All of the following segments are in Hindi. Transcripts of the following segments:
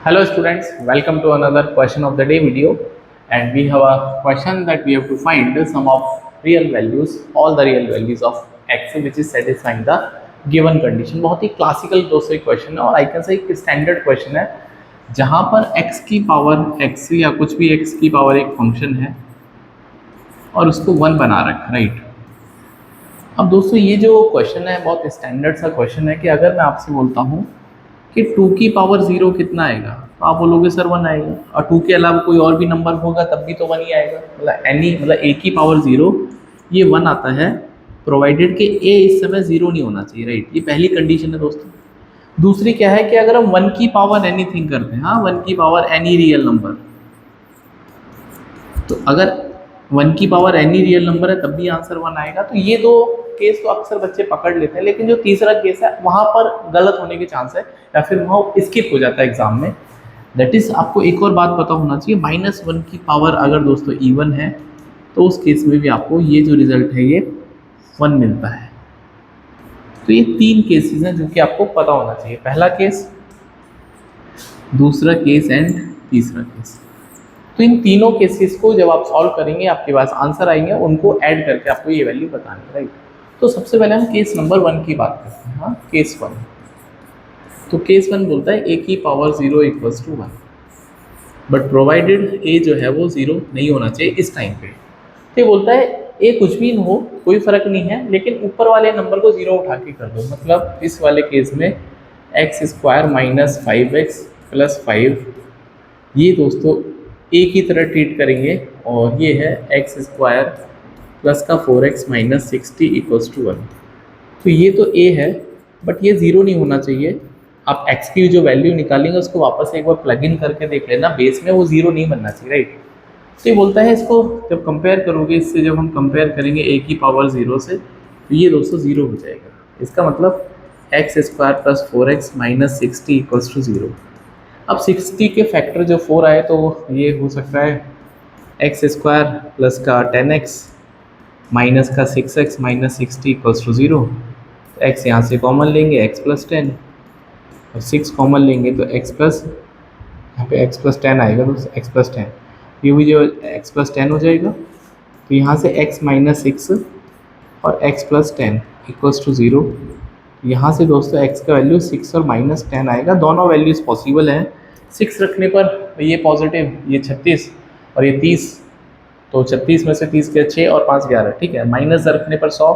Hello students, welcome to another question of the day video, and we have a question that we have to find the sum of real values, all the real values of x which is satisfying the given condition। बहुत ही क्लासिकल दोस्तों क्वेश्चन है और आई कैन से एक स्टैंडर्ड क्वेश्चन है जहाँ पर x की पावर x या कुछ भी x की पावर एक फंक्शन है और उसको 1 बना रखा, राइट। अब दोस्तों ये जो क्वेश्चन है बहुत स्टैंडर्ड सा क्वेश्चन है कि अगर मैं आपसे बोलता हूँ कि 2 की पावर 0 कितना आएगा, तो आप बोलोगे सर 1 आएगा, और 2 के अलावा कोई और भी नंबर होगा तब भी तो 1 ही आएगा। मतलब a की पावर 0 ये 1 आता है प्रोवाइडेड कि a इस समय 0 नहीं होना चाहिए, राइट। ये पहली कंडीशन है दोस्तों। दूसरी क्या है कि अगर हम 1 की पावर एनीथिंग करते हैं, हाँ 1 की पावर एनी रियल नंबर, तो अगर 1 की पावर एनी रियल नंबर है तब भी आंसर 1 आएगा। तो ये दो केस तो अक्सर बच्चे पकड़ लेते हैं, लेकिन जो तीसरा केस है वहाँ पर गलत होने के चांस है या फिर वहाँ स्किप हो जाता है एग्जाम में। दैट इज आपको एक और बात पता होना चाहिए, -1 की पावर अगर दोस्तों इवन है तो उस केस में भी आपको ये जो रिजल्ट है ये 1 मिलता है। तो ये 3 केसेस हैं जो कि आपको पता होना चाहिए, पहला केस, दूसरा केस एंड तीसरा केस। तो इन तीनों केसेस को जब आप सॉल्व करेंगे आपके पास आंसर आएंगे, उनको ऐड करके आपको ये वैल्यू बतानी है, राइट। तो सबसे पहले हम केस नंबर 1 की बात करते हैं। हाँ, केस 1। तो केस 1 बोलता है a की power 0 equals to 1, but provided a जो है वो 0 नहीं होना चाहिए इस टाइम पे। तो ये बोलता है a कुछ भी हो कोई फर्क नहीं है, लेकिन ऊपर वाले नंबर को 0 उठा के कर दो। मतलब इस वाले केस में x square minus 5x plus 5, ये दोस्तों a की तरह ट्रीट करेंगे, और ये है x स्क्वायर प्लस का 4x माइनस 60 इक्वल्स टू 1। तो ये तो a है, बट ये 0 नहीं होना चाहिए। आप x की जो वैल्यू निकालेंगे उसको वापस एक बार प्लग इन करके देख लेना, बेस में वो 0 नहीं बनना चाहिए, राइट। तो ये बोलता है इसको जब कंपेयर करोगे इससे, जब हम कंपेयर करेंगे a की पावर 0 से, तो ये दोस्तों 0 हो जाएगा। इसका मतलब x square plus 4x minus 60 equals to 0। अब 60 के फैक्टर जो 4 आए तो ये हो सकता है एक्स स्क्वायर प्लस का 10x माइनस का 6x माइनस 60 इक्वल्स टू 0। तो x यहाँ से कॉमन लेंगे x प्लस 10, और 6 कॉमन लेंगे तो x प्लस, यहाँ पे x प्लस 10 आएगा तो x प्लस 10, ये भी जो x प्लस 10 हो जाएगा। तो यहाँ से x माइनस 6 और x प्लस 10 इक्वल्स टू 0। यहाँ से दोस्तों x का वैल्यू 6 और माइनस 10 आएगा, दोनों वैल्यूज़ पॉसिबल हैं। 6 रखने पर ये पॉजिटिव, ये 36 और ये 30, तो 36 में से 30 के 6 और 5 11, ठीक है। माइनस रखने पर 100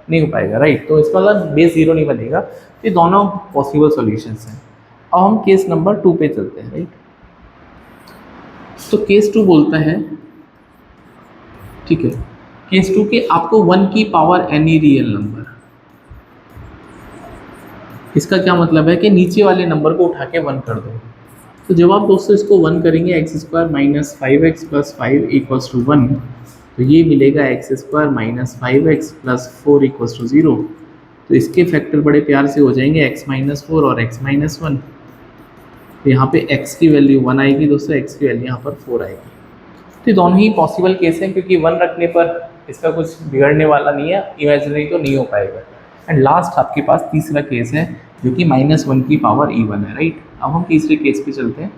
नहीं हो पाएगा, राइट। तो इसका मतलब बेस 0 नहीं बनेगा। ये दोनों पॉसिबल सॉल्यूशंस हैं। अब हम केस नंबर 2 पे चलते हैं, राइट। तो केस 2 बोलता है, ठीक है, केस 2 के आपको 1 की पावर एनी रियल नंबर। इसका क्या मतलब है कि नीचे वाले नंबर को उठा के 1 कर दो। तो जब आप दोस्तों इसको 1 करेंगे, x square minus 5x plus 5 equals to 1, तो ये मिलेगा x square minus 5x plus 4 equals to 0। तो इसके फैक्टर बड़े प्यार से हो जाएंगे x माइनस 4 और x माइनस 1। तो यहाँ पे x की वैल्यू 1 आएगी दोस्तों, x की वैल्यू यहाँ पर 4 आएगी। तो दोनों ही पॉसिबल केस हैं, क्योंकि 1 रखने पर इसका कुछ बिगड़ने वाला नहीं है, इमेजिनरी तो नहीं हो पाएगा। एंड लास्ट आपके पास तीसरा केस है जो कि -1 की पावर इवन है, राइट। अब हम तीसरे केस पे चलते हैं,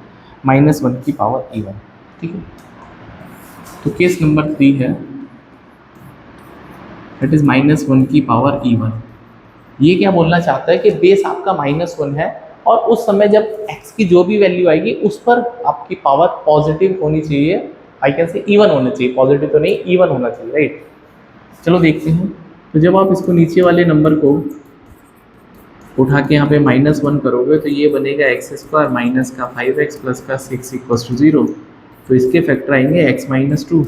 -1 की पावर इवन, ठीक है। तो केस नंबर 3 है, दैट इज -1 की पावर इवन। ये क्या बोलना चाहता है कि बेस आपका -1 है, और उस समय जब x की जो भी वैल्यू आएगी उस पर आपकी पावर पॉजिटिव होनी चाहिए, आई कैन से इवन होना चाहिए, पॉजिटिव तो नहीं, इवन होना चाहिए, राइट। चलो देखते हैं। तो जब आप इसको नीचे वाले नंबर को उठा के यहाँ पे -1 करोगे तो ये बनेगा एक्स स्क्वायर माइनस का 5x प्लस का 6 इक्वल्स टू 0। तो इसके फैक्टर आएंगे x minus 2,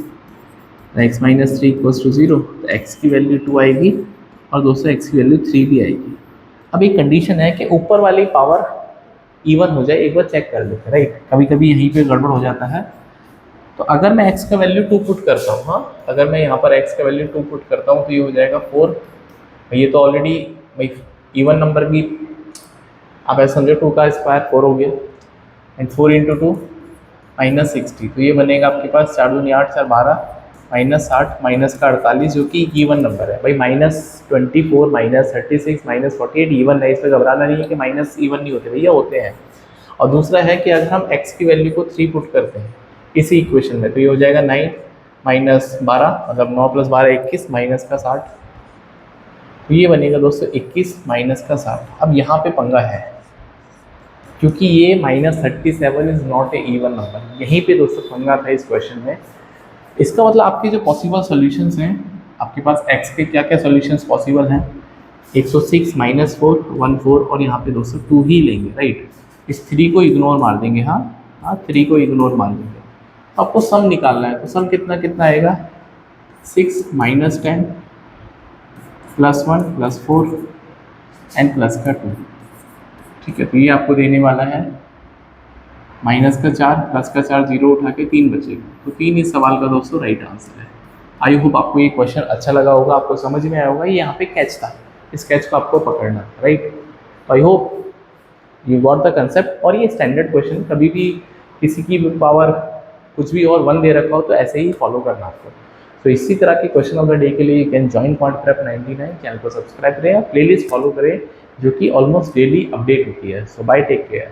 x minus 3 equals to 0। तो x की वैल्यू 2 आएगी और दोस्तों x की वैल्यू 3 भी आएगी। अब एक कंडीशन है कि ऊपर वाली पावर इवन हो जाए, एक बार चेक कर लेते हैं, राइट। कभी कभी यहीं पे गड़बड़ हो जाता है। तो अगर मैं x का वैल्यू 2 पुट करता हूँ, हाँ अगर मैं यहाँ पर x का वैल्यू 2 पुट करता हूँ तो ये हो जाएगा 4। ये तो ऑलरेडी भाई इवन नंबर भी, आप ऐसा समझो 2 का स्क्वायर 4 हो गया, एंड 4 इंटू 2 माइनस 60। तो ये बनेगा आपके पास 4 दूनी 8 4 12 माइनस 60 माइनस का 48, जो कि इवन नंबर है भाई। -24 -36 -48 इवन है, इस पर घबराना नहीं है कि माइनस इवन नहीं होते, भैया होते हैं। और दूसरा है कि अगर हम x की वैल्यू को 3 पुट करते हैं इसी इक्वेशन में तो ये हो जाएगा 9 माइनस 12 मतलब 9 प्लस 12 21 माइनस का 60। तो ये बनेगा दोस्तों 21 माइनस का 60। अब यहाँ पे पंगा है क्योंकि ये -37 is not a even number. यहीं पे दोस्तों पंगा था इस क्वेश्चन में। इसका मतलब आपके जो पॉसिबल सॉल्यूशंस हैं, आपके पास x के क्या क्या सॉल्यूशंस पॉसिबल हैं, 106 माइनस 4 14 और यहाँ पे दोस्तों 2 ही लेंगे, राइट। इस 3 को इग्नोर मार देंगे, हाँ 3 को इग्नोर मार देंगे। आपको सम निकालना है तो सम कितना कितना आएगा, 6 minus 10 plus 1 plus 4 and plus का 2। ठीक है, तो ये आपको देने वाला है माइनस का 4 प्लस का 4 जीरो उठा के 3 बचेगा। तो 3 इस सवाल का दोस्तों राइट आंसर है। आई होप आपको ये क्वेश्चन अच्छा लगा होगा, आपको समझ में आया होगा। ये यहाँ पे कैच था, इस कैच को आपको पकड़ना था, राइट। तो I hope you got the concept. और ये स्टैंडर्ड क्वेश्चन, कभी भी किसी की पावर कुछ भी और 1 दे रखा हो तो ऐसे ही फॉलो करना आपको। तो इसी तरह के क्वेश्चन ऑफ द डे के लिए you can join quant prep 99 channel को सब्सक्राइब करें, प्लेलिस्ट फॉलो करें जो कि ऑलमोस्ट डेली अपडेट होती है। सो बाय, टेक केयर।